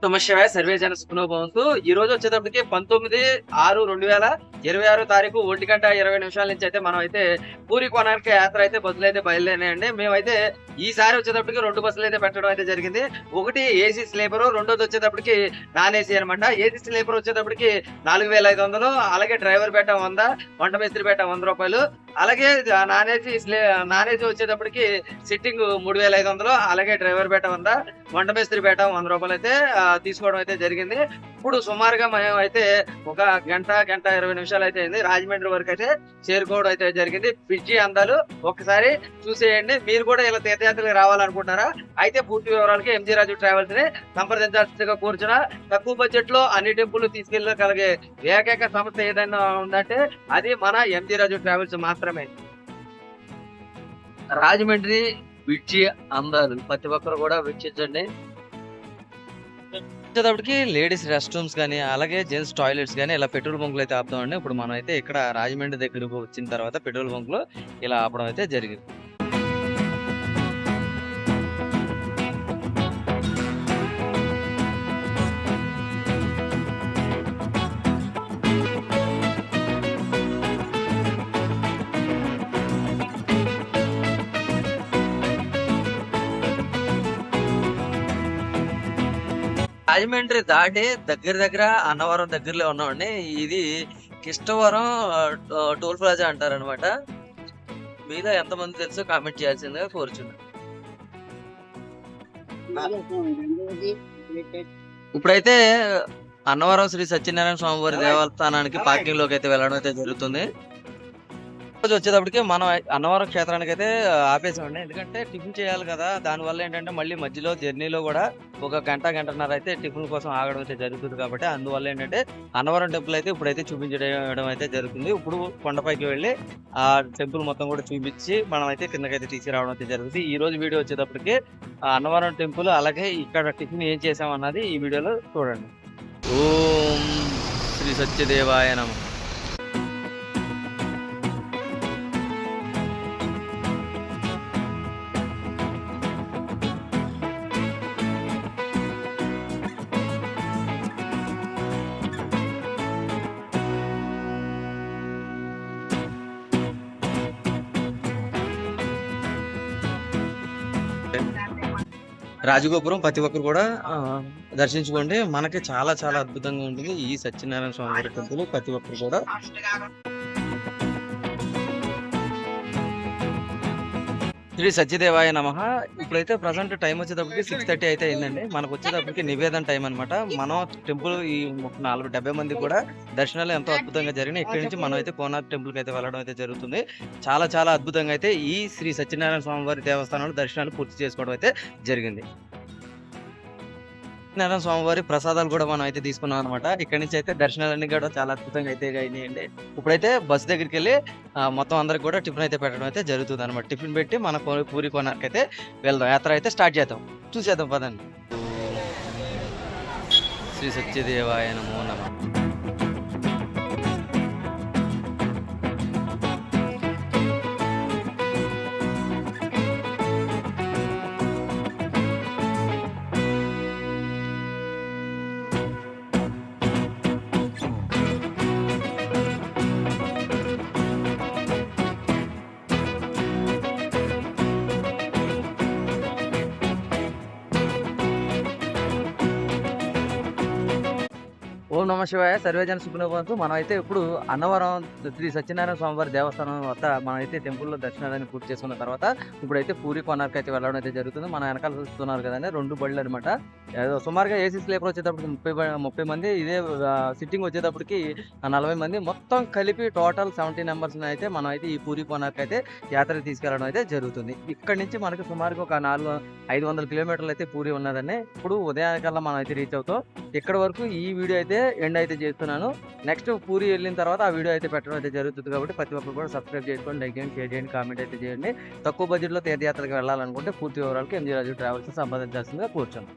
సమస్య సర్వే జన సుఖనోభవంతు. ఈ రోజు వచ్చేటప్పటికి 19/6/2026 1:20 నుంచి అయితే మనం అయితే పూరి కోణార్క్ యాత్ర అయితే బస్సులైతే బయలుదేరాయండి. మేమైతే ఈసారి వచ్చేటప్పటికి 2 బస్సులు అయితే పెట్టడం అయితే జరిగింది. ఒకటి ఏసీ స్లీపర్, రెండోది వచ్చేటప్పటికి నాన్ ఏసీ అనమాట. ఏసీ స్లీపర్ వచ్చేటప్పటికి 4500, అలాగే డ్రైవర్ బేట 100, వంట మేస్త్రి బేట 100 రూపాయలు. అలాగే నాన్ ఏసీ వచ్చేటప్పటికి సిట్టింగ్ 3500, అలాగే డ్రైవర్ బేట 100, వంట మేస్త్రి బేట 100 రూపాయలు అయితే తీసుకోవడం అయితే జరిగింది. ఇప్పుడు సుమారుగా మేము అయితే 1 గంట 20 నిమిషాలు అయితే అయింది. రాజమండ్రి వరకు అయితే చేరుకోవడం అయితే జరిగింది. బ్రిడ్జి అందాలు ఒకసారి చూసేయండి. మీరు కూడా ఇలా తీర్థయాత్రలకు రావాలనుకుంటున్నారా? అయితే పూర్తి వివరాలకి ఎంజీ రాజు ట్రావెల్స్ ని సంప్రదించాల్సిందిగా కోరుచున్నా. తక్కువ బడ్జెట్ లో అన్ని టెంపుల్ తీసుకెళ్ళగలిగే ఏకైక సంస్థ ఏదైనా ఉందంటే అది మన ఎంజీ రాజు ట్రావెల్స్ మాత్రమే. రాజమండ్రి బ్రిడ్జి అందాలు ప్రతి ఒక్కరు కూడా వీక్షించండి. వచ్చేటప్పటికి లేడీస్ రెస్ట్ రూమ్స్ కానీ, అలాగే జెంట్స్ టాయిలెట్స్ కానీ ఇలా పెట్రోల్ బంకులు అయితే ఆపుతామండి. ఇప్పుడు మనం అయితే ఇక్కడ రాజమండ్రి దగ్గరకు వచ్చిన తర్వాత పెట్రోల్ బంక్ లో ఇలా ఆపడం అయితే జరిగింది. రాజమండ్రి దాటి దగ్గర అన్నవరం దగ్గరలో ఉన్నామండి. ఇది కిష్టవరం టోల్ ప్లాజా అంటారనమాట. మీలో ఎంతమంది తెలుసో కామెంట్ చేయాల్సిందిగా కోరుచున్నాను. ఇప్పుడైతే అన్నవరం శ్రీ సత్యనారాయణ స్వామివారి దేవస్థానానికి పార్కింగ్ లోకి అయితే వెళ్ళడం అయితే జరుగుతుంది. రోజు వచ్చేటప్పటికి మనం అన్నవరం క్షేత్రానికి అయితే ఆపేసామండి. ఎందుకంటే టిఫిన్ చేయాలి కదా. దానివల్ల ఏంటంటే మళ్ళీ మధ్యలో జర్నీలో కూడా 1 గంట 1:30 అయితే టిఫిన్ కోసం ఆగడం అయితే జరుగుతుంది. కాబట్టి అందువల్ల ఏంటంటే అన్నవరం టెంపుల్ అయితే ఇప్పుడైతే చూపించడం అయితే జరుగుతుంది. ఇప్పుడు కొండపైకి వెళ్ళి ఆ టెంపుల్ మొత్తం కూడా చూపించి మనం అయితే కిందకైతే తీసుకురావడం అయితే జరుగుతుంది. ఈ రోజు వీడియో వచ్చేటప్పటికి అన్నవరం టెంపుల్, అలాగే ఇక్కడ టిఫిన్ ఏం చేసామన్నది ఈ వీడియోలో చూడండి. ఓం శ్రీ సత్యదేవాయ నమః. రాజగోపురం ప్రతి ఒక్కరు కూడా దర్శించుకోండి. మనకి చాలా చాలా అద్భుతంగా ఉంటుంది ఈ సత్యనారాయణ స్వామి వారి టెంపుల్. ప్రతి ఒక్కరు కూడా శ్రీ సత్యదేవాయ నమః. ఇప్పుడైతే ప్రజెంట్ టైం వచ్చేటప్పటికి 6:30 అయితే అయిందండి. మనకు వచ్చేటప్పటికి నివేదన టైం అనమాట. మనం టెంపుల్ ఈ 40-70 మంది కూడా దర్శనాలు ఎంతో అద్భుతంగా జరిగినాయి. ఇక్కడి నుంచి మనం అయితే కోనార్క్ టెంపుల్ కి అయితే వెళ్ళడం అయితే జరుగుతుంది. చాలా చాలా అద్భుతంగా అయితే ఈ శ్రీ సత్యనారాయణ స్వామి వారి దేవస్థానంలో దర్శనాలు పూర్తి చేసుకోవడం అయితే జరిగింది. సత్యనారాయణ స్వామివారి ప్రసాదాలు కూడా మనం అయితే తీసుకున్నాం అనమాట. ఇక్కడ నుంచి అయితే దర్శనాలన్నీ కూడా చాలా అద్భుతంగా అయితే అయినాయండి. ఇప్పుడైతే బస్ దగ్గరికి వెళ్ళి మొత్తం అందరికి కూడా టిఫిన్ అయితే పెట్టడం అయితే జరుగుతుంది అనమాట. టిఫిన్ పెట్టి మన పూరి కోనార్క్ అయితే వెళ్దాం. యాత్ర అయితే స్టార్ట్ చేద్దాం. చూసేద్దాం పదండి. శ్రీ సత్యదేవాయ నమో నమః. ఓం నమ శివాయ. సర్వేజన సుఖనోభవంతు. మనం అయితే ఇప్పుడు అన్నవరం శ్రీ సత్యనారాయణ స్వామివారి దేవస్థానం వద్ద మనం అయితే టెంపుల్లో దర్శనాన్ని పూర్తి చేసుకున్న తర్వాత ఇప్పుడైతే పూరి కోనార్క్ అయితే వెళ్ళడం అయితే జరుగుతుంది. మన వెనకాల చూస్తున్నారు కదండి, 2 బళ్ళు అనమాట. సుమారుగా ఏసీ స్లీపర్ వచ్చేటప్పటికి 30 మంది, ఇదే సిట్టింగ్ వచ్చేటప్పటికి 40 మంది, మొత్తం కలిపి టోటల్ 70 మెంబర్స్ అయితే మనం అయితే ఈ పూరి కోనార్క్ అయితే యాత్ర తీసుకెళ్ళడం అయితే జరుగుతుంది. ఇక్కడ నుంచి మనకి సుమారుగా ఒక 500 కిలోమీటర్లు అయితే పూరి ఉన్నదండి. ఇప్పుడు ఉదయానికల్లా మనం అయితే రీచ్ అవుతాం. ఇక్కడ వరకు ఈ వీడియో అయితే ఎండ్ అయితే చేస్తున్నాను. నెక్స్ట్ పూరి వెళ్ళిన తర్వాత ఆ వీడియో అయితే పెట్టడం అయితే జరుగుతుంది. కాబట్టి ప్రతి ఒక్కరు కూడా సబ్స్క్రైబ్ చేసుకోండి, లైక్ చేయండి, షేర్ చేయండి, కామెంట్ అయితే చేయండి. తక్కువ బడ్జెట్ లో తీర్థయాత్రకు వెళ్ళాలనుకుంటే పూర్తి వివరాలకు ఎంజీ రాజు ట్రావెల్స్ సంప్రదించాల్సిందిగా కూర్చోండి.